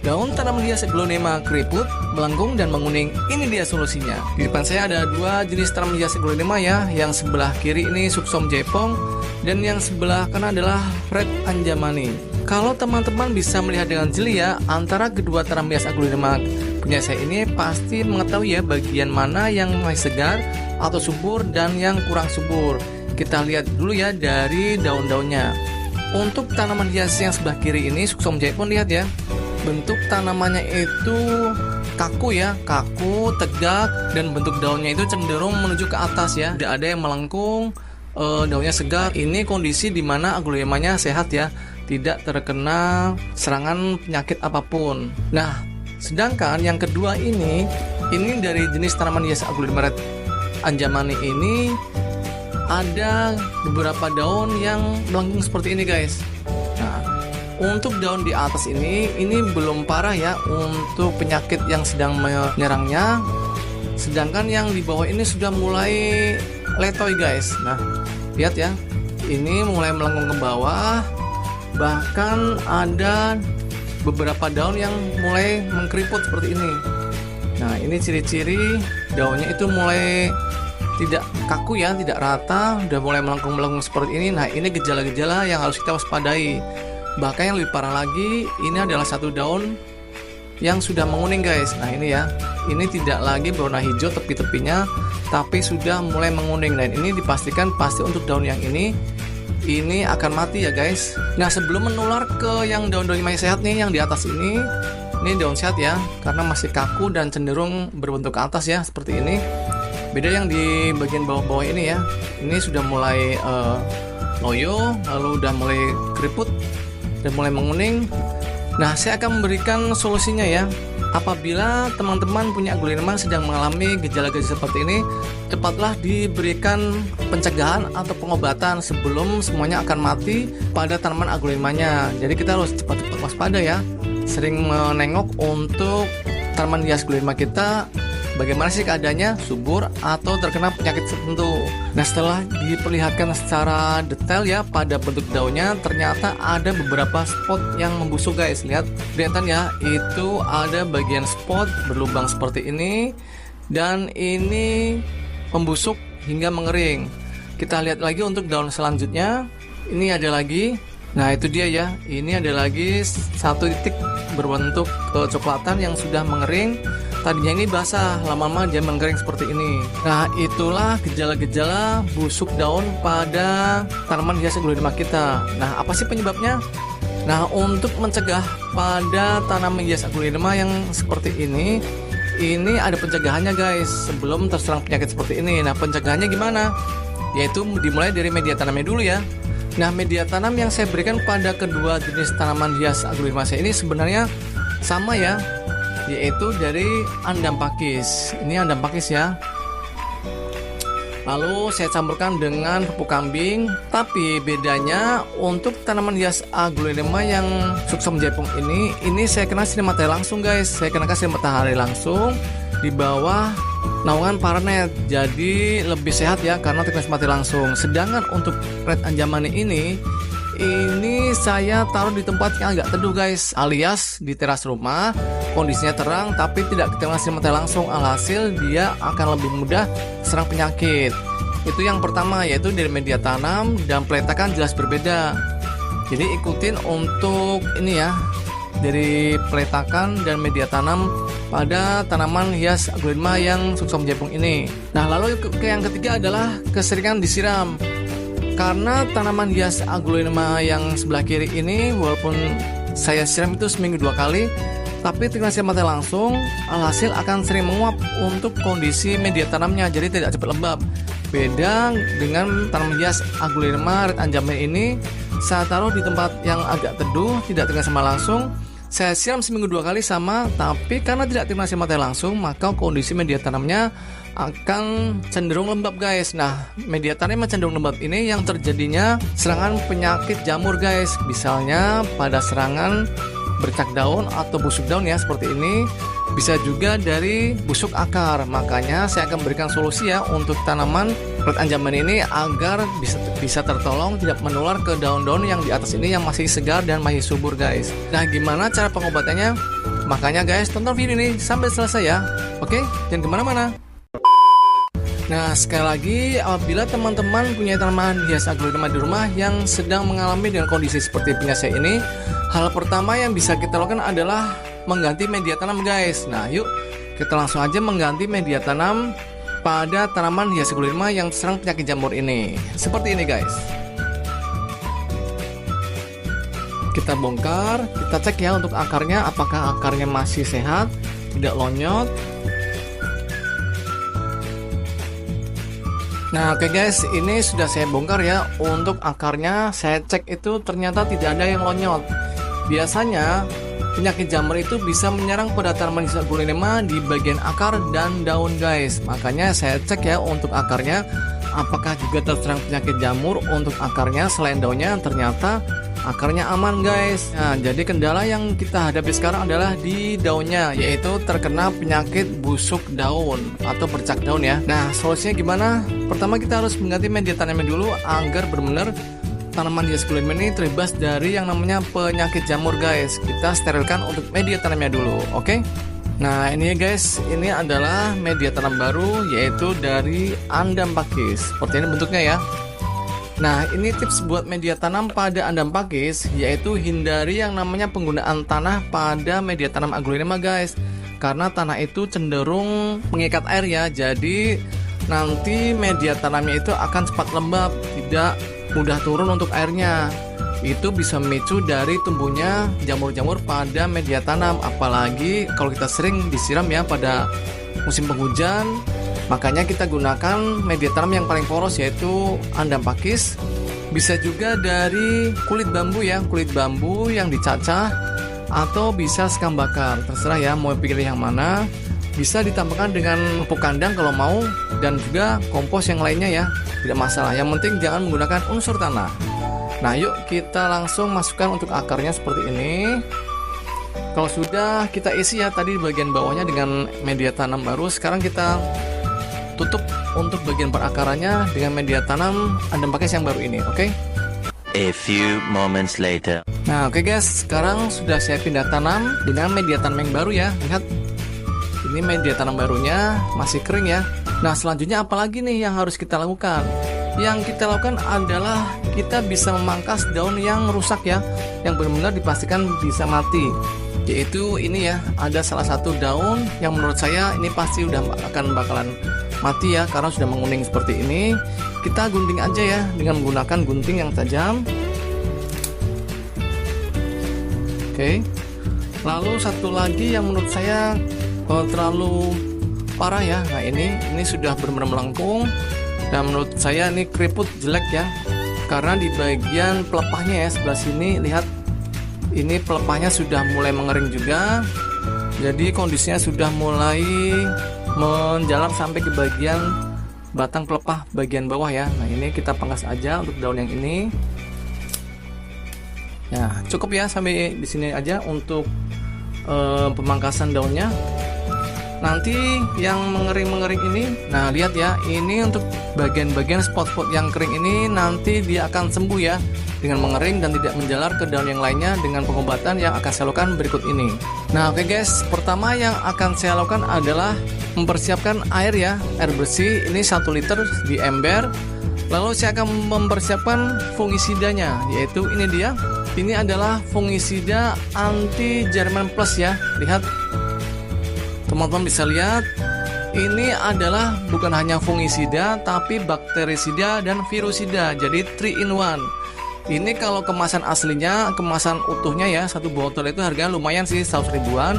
Daun tanaman hias Aglonema keriput, melengkung, dan menguning. Ini dia solusinya. Di depan saya ada dua jenis tanaman hias Aglonema ya. Yang sebelah kiri ini Suksom Jaipong, dan yang sebelah kanan adalah Red Anjamani. Kalau teman-teman bisa melihat dengan jeli ya, antara kedua tanaman hias Aglonema punya saya ini pasti mengetahui ya bagian mana yang masih segar atau subur dan yang kurang subur. Kita lihat dulu ya dari daun-daunnya. Untuk tanaman hias yang sebelah kiri ini Suksom Jaipong, lihat ya. Bentuk tanamannya itu kaku ya, kaku, tegak, dan bentuk daunnya itu cenderung menuju ke atas ya. Tidak ada yang melengkung, daunnya segar. Ini kondisi dimana aglonemanya sehat ya, tidak terkena serangan penyakit apapun. Nah, sedangkan yang kedua ini dari jenis tanaman hias Aglonema Red Anjamani ini ada beberapa daun yang melengkung seperti ini guys. Untuk daun di atas ini belum parah ya untuk penyakit yang sedang menyerangnya. Sedangkan yang di bawah ini sudah mulai letoy guys. Nah, lihat ya. Ini mulai melengkung ke bawah. Bahkan ada beberapa daun yang mulai mengkeriput seperti ini. Nah, ini ciri-ciri daunnya itu mulai tidak kaku ya, tidak rata, udah mulai melengkung-melengkung seperti ini. Nah, ini gejala-gejala yang harus kita waspadai. Bahkan yang lebih parah lagi, ini adalah satu daun yang sudah menguning guys. Nah ini ya, ini tidak lagi berwarna hijau tepi-tepinya, tapi sudah mulai menguning. Dan ini dipastikan pasti untuk daun yang ini akan mati ya guys. Nah sebelum menular ke yang daun-daun yang masih sehat nih, yang di atas ini daun sehat ya, karena masih kaku dan cenderung berbentuk ke atas ya, seperti ini. Beda yang di bagian bawah-bawah ini ya, ini sudah mulai loyo, lalu udah mulai keriput dan mulai menguning. Nah, saya akan memberikan solusinya ya. Apabila teman-teman punya aglonema sedang mengalami gejala-gejala seperti ini, cepatlah diberikan pencegahan atau pengobatan sebelum semuanya akan mati pada tanaman aglonemanya. Jadi kita harus cepat-cepat waspada ya. Sering menengok untuk tanaman hias aglonema kita, bagaimana sih keadaannya, subur atau terkena penyakit tertentu. Nah setelah diperlihatkan secara detail ya pada bentuk daunnya, ternyata ada beberapa spot yang membusuk guys. Lihat, kelihatan ya, itu ada bagian spot berlubang seperti ini, dan ini membusuk hingga mengering. Kita lihat lagi untuk daun selanjutnya, ini ada lagi. Nah itu dia ya, ini ada lagi satu titik berbentuk kecoklatan yang sudah mengering. Tadinya ini basah, lama-lama dia mengering seperti ini. Nah itulah gejala-gejala busuk daun pada tanaman hias aglonema kita. Nah apa sih penyebabnya? Nah untuk mencegah pada tanaman hias aglonema yang seperti ini ada pencegahannya guys, sebelum terserang penyakit seperti ini. Nah pencegahannya gimana? Yaitu dimulai dari media tanamnya dulu ya. Nah media tanam yang saya berikan pada kedua jenis tanaman hias aglonema saya ini sebenarnya sama ya, yaitu dari andam pakis. Ini andam pakis ya. Lalu saya campurkan dengan pupuk kambing. Tapi bedanya untuk tanaman hias aglonema yang Suksom Jaipong ini saya kena sinar matahari langsung guys. Saya kenakan sinar matahari langsung di bawah naungan paranet. Jadi lebih sehat ya karena terkena sinar matahari langsung. Sedangkan untuk Red Anjamani ini saya taruh di tempat yang agak teduh guys, alias di teras rumah. Kondisinya terang tapi tidak kena sinar matahari langsung, alhasil dia akan lebih mudah serang penyakit. Itu yang pertama, yaitu dari media tanam dan peletakan jelas berbeda. Jadi ikutin untuk ini ya, dari peletakan dan media tanam pada tanaman hias aglonema yang Suksom Jaipong ini. Nah lalu ke yang ketiga adalah keseringan disiram. Karena tanaman hias aglonema yang sebelah kiri ini walaupun saya siram itu seminggu 2 kali, tapi terkena sinar matahari langsung, alhasil akan sering menguap untuk kondisi media tanamnya, jadi tidak cepat lembab. Beda dengan tanaman hias aglonema Red Anjamani ini, saya taruh di tempat yang agak teduh, tidak terkena sinar langsung. Saya siram seminggu 2 kali sama, tapi karena tidak terkena sinar matahari langsung, maka kondisi media tanamnya akan cenderung lembab guys. Nah media tanam yang cenderung lembab ini yang terjadinya serangan penyakit jamur guys. Misalnya pada serangan bercak daun atau busuk daun ya seperti ini. Bisa juga dari busuk akar. Makanya saya akan berikan solusi ya untuk tanaman Red Anjamani ini agar bisa tertolong, tidak menular ke daun-daun yang di atas ini yang masih segar dan masih subur guys. Nah gimana cara pengobatannya? Makanya guys, tonton video ini sampai selesai ya. Oke, jangan kemana-mana. Nah, sekali lagi, apabila teman-teman punya tanaman hias aglonema di rumah yang sedang mengalami dengan kondisi seperti punya saya ini, hal pertama yang bisa kita lakukan adalah mengganti media tanam guys. Nah, yuk kita langsung aja mengganti media tanam pada tanaman hias aglonema yang terserang penyakit jamur ini. Seperti ini guys. Kita bongkar, kita cek ya untuk akarnya, apakah akarnya masih sehat, tidak lonyot. Nah oke guys, ini sudah saya bongkar ya. Untuk akarnya saya cek itu ternyata tidak ada yang lonyot. Biasanya penyakit jamur itu bisa menyerang pada tanaman hias aglonema di bagian akar dan daun guys. Makanya saya cek ya untuk akarnya, apakah juga terserang penyakit jamur. Untuk akarnya selain daunnya, ternyata akarnya aman guys. Nah, jadi kendala yang kita hadapi sekarang adalah di daunnya, yaitu terkena penyakit busuk daun atau bercak daun ya. Nah, solusinya gimana? Pertama kita harus mengganti media tanamnya dulu agar benar-benar tanaman hias aglonema ini terbebas dari yang namanya penyakit jamur guys. Kita sterilkan untuk media tanamnya dulu, oke? Nah, ini ya guys, ini adalah media tanam baru yaitu dari Andam Pakis. Seperti ini bentuknya ya. Nah, ini tips buat media tanam pada Andam Pakis, yaitu hindari yang namanya penggunaan tanah pada media tanam aglonema guys. Karena tanah itu cenderung mengikat air ya. Jadi nanti media tanamnya itu akan cepat lembab, tidak mudah turun untuk airnya. Itu bisa memicu dari tumbuhnya jamur-jamur pada media tanam. Apalagi kalau kita sering disiram ya pada musim penghujan. Makanya kita gunakan media tanam yang paling poros yaitu Andam Pakis. Bisa juga dari kulit bambu ya, kulit bambu yang dicacah, atau bisa sekam bakar. Terserah ya mau pilih yang mana. Bisa ditambahkan dengan pupuk kandang kalau mau, dan juga kompos yang lainnya ya, tidak masalah. Yang penting jangan menggunakan unsur tanah. Nah yuk kita langsung masukkan untuk akarnya seperti ini. Kalau sudah kita isi ya tadi bagian bawahnya dengan media tanam baru, sekarang kita tutup untuk bagian perakarannya dengan media tanam Andam Pakis yang baru ini, oke? A few moments later. Nah, oke guys, sekarang sudah saya pindah tanam dengan media tanam yang baru ya. Lihat, ini media tanam barunya masih kering ya. Nah, selanjutnya apa lagi nih yang harus kita lakukan? Yang kita lakukan adalah kita bisa memangkas daun yang rusak ya, yang benar-benar dipastikan bisa mati. Yaitu ini ya, ada salah satu daun yang menurut saya ini pasti udah bakalan mati ya, karena sudah menguning seperti ini. Kita gunting aja ya dengan menggunakan gunting yang tajam. Oke. Lalu satu lagi yang menurut saya terlalu parah ya. Nah ini sudah benar-benar melengkung dan menurut saya ini keriput jelek ya. Karena di bagian pelepahnya ya sebelah sini, lihat ini pelepahnya sudah mulai mengering juga. Jadi kondisinya sudah mulai menjalar sampai ke bagian batang pelepah bagian bawah ya. Nah ini kita pangkas aja untuk daun yang ini. Ya cukup ya sampai di sini aja untuk pemangkasan daunnya. Nanti yang mengering ini, nah lihat ya, ini untuk bagian-bagian spot-spot yang kering ini nanti dia akan sembuh ya dengan mengering dan tidak menjalar ke daun yang lainnya dengan pengobatan yang akan saya lakukan berikut ini. Nah oke guys, pertama yang akan saya lakukan adalah mempersiapkan air ya, air bersih ini 1 liter di ember. Lalu saya akan mempersiapkan fungisidanya, yaitu ini dia. Ini adalah fungisida anti Jerman Plus ya. Lihat, teman-teman bisa lihat, ini adalah bukan hanya fungisida tapi bakterisida dan virusida. Jadi 3 in 1. Ini kalau kemasan aslinya, kemasan utuhnya ya, satu botol itu harganya lumayan sih, 100 ribuan.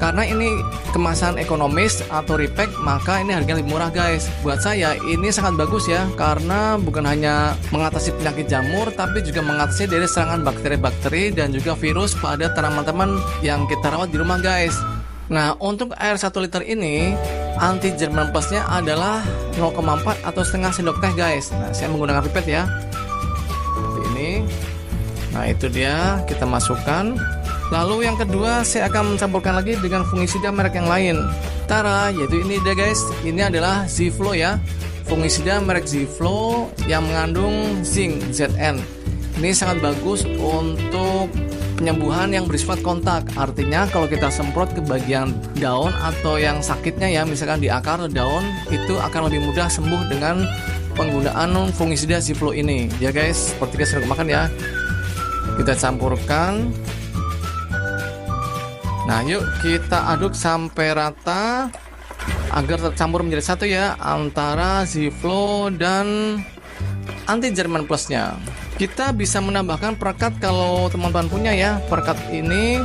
Karena ini kemasan ekonomis atau repack, maka ini harganya lebih murah guys. Buat saya ini sangat bagus ya, karena bukan hanya mengatasi penyakit jamur, tapi juga mengatasi dari serangan bakteri-bakteri dan juga virus pada tanaman-tanaman yang kita rawat di rumah guys. Nah untuk air 1 liter ini, anti Jerman Plusnya adalah 0,4 atau setengah sendok teh guys. Nah saya menggunakan pipet ya, seperti ini. Nah itu dia, kita masukkan. Lalu yang kedua saya akan mencampurkan lagi dengan fungisida merek yang lain. Tara, yaitu ini dia guys. Ini adalah Z-Flow ya. Fungisida merek Z-Flow yang mengandung zinc, Zn. Ini sangat bagus untuk penyembuhan yang bersifat kontak. Artinya kalau kita semprot ke bagian daun atau yang sakitnya ya, misalkan di akar atau daun, itu akan lebih mudah sembuh dengan penggunaan fungisida Ziflo ini ya guys. Seperti kita sering makan ya, kita campurkan. Nah yuk kita aduk sampai rata agar tercampur menjadi satu ya antara Ziflo dan anti Jerman plusnya. Kita bisa menambahkan perekat kalau teman-teman punya ya, perekat ini.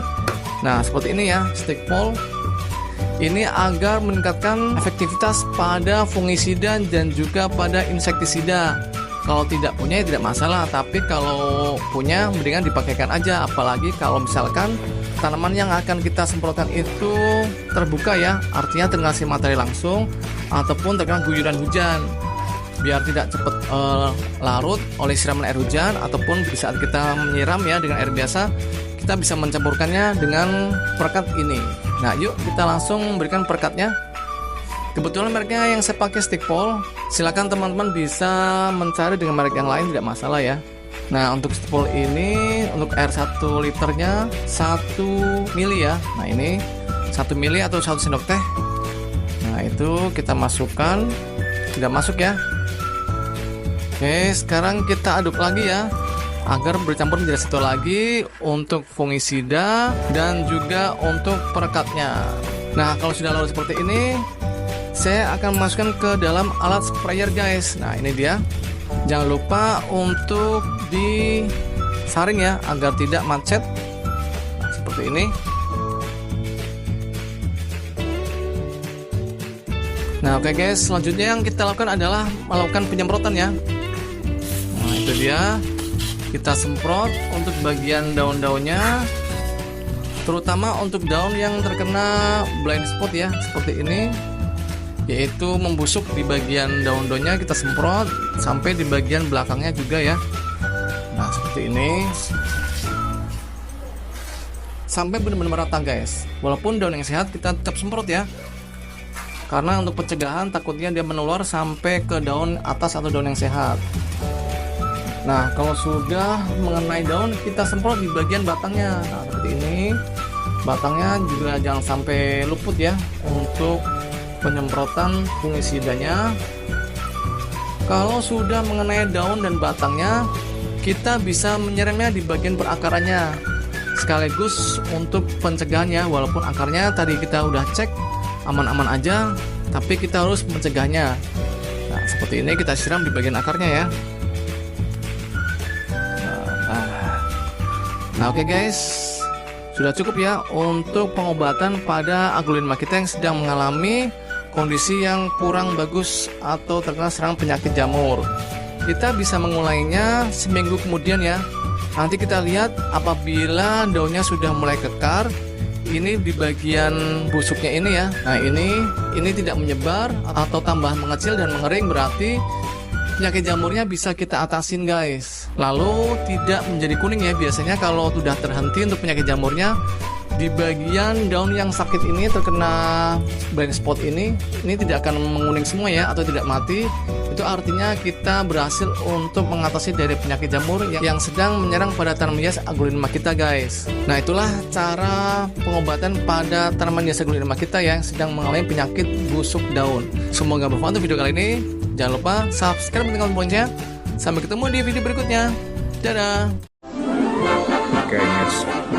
Nah seperti ini ya, stick pole ini agar meningkatkan efektivitas pada fungisida dan juga pada insektisida. Kalau tidak punya ya tidak masalah, tapi kalau punya mendingan dipakaikan aja, apalagi kalau misalkan tanaman yang akan kita semprotkan itu terbuka ya, artinya terkena matahari langsung ataupun terkena guyuran hujan, biar tidak cepat larut oleh siraman air hujan, ataupun di saat kita menyiram ya dengan air biasa, kita bisa mencampurkannya dengan perekat ini. Nah yuk kita langsung berikan perekatnya. Kebetulan mereknya yang saya pakai stick pole, silakan teman-teman bisa mencari dengan merek yang lain, tidak masalah ya. Nah untuk stick pole ini, untuk air 1 liternya 1 mili ya. Nah ini 1 mili atau 1 sendok teh. Nah itu kita masukkan, tidak masuk ya. Oke, sekarang kita aduk lagi ya agar bercampur menjadi satu lagi untuk fungisida dan juga untuk perekatnya. Nah kalau sudah larut seperti ini, saya akan masukkan ke dalam alat sprayer guys. Nah ini dia, jangan lupa untuk disaring ya agar tidak macet. Nah, seperti ini. Nah oke guys, selanjutnya yang kita lakukan adalah melakukan penyemprotan ya. Nah itu dia, kita semprot untuk bagian daun-daunnya, terutama untuk daun yang terkena blind spot ya, seperti ini, yaitu membusuk di bagian daun-daunnya. Kita semprot sampai di bagian belakangnya juga ya. Nah seperti ini, sampai benar-benar merata guys. Walaupun daun yang sehat kita tetap semprot ya, karena untuk pencegahan takutnya dia menular sampai ke daun atas atau daun yang sehat. Nah kalau sudah mengenai daun, kita semprot di bagian batangnya. Nah seperti ini, batangnya juga jangan sampai luput ya untuk penyemprotan fungisidanya. Kalau sudah mengenai daun dan batangnya, kita bisa menyiramnya di bagian perakarannya sekaligus untuk pencegahannya. Walaupun akarnya tadi kita udah cek aman-aman aja, tapi kita harus mencegahnya. Nah seperti ini, kita siram di bagian akarnya ya. Nah oke guys, sudah cukup ya untuk pengobatan pada Aglaonema kita yang sedang mengalami kondisi yang kurang bagus atau terkena serangan penyakit jamur. Kita bisa mengulainya seminggu kemudian ya. Nanti kita lihat apabila daunnya sudah mulai kekar, ini di bagian busuknya ini ya. Nah ini tidak menyebar atau tambah mengecil dan mengering, berarti penyakit jamurnya bisa kita atasin guys. Lalu tidak menjadi kuning ya. Biasanya kalau sudah terhenti untuk penyakit jamurnya, di bagian daun yang sakit ini terkena blind spot ini tidak akan menguning semua ya, atau tidak mati. Itu artinya kita berhasil untuk mengatasi dari penyakit jamur yang sedang menyerang pada tanaman hias Aglaonema kita guys. Nah itulah cara pengobatan pada tanaman hias Aglaonema kita yang sedang mengalami penyakit busuk daun. Semoga bermanfaat untuk video kali ini. Jangan lupa subscribe dan tekan loncengnya. Sampai ketemu di video berikutnya. Dadah. Okay, yes.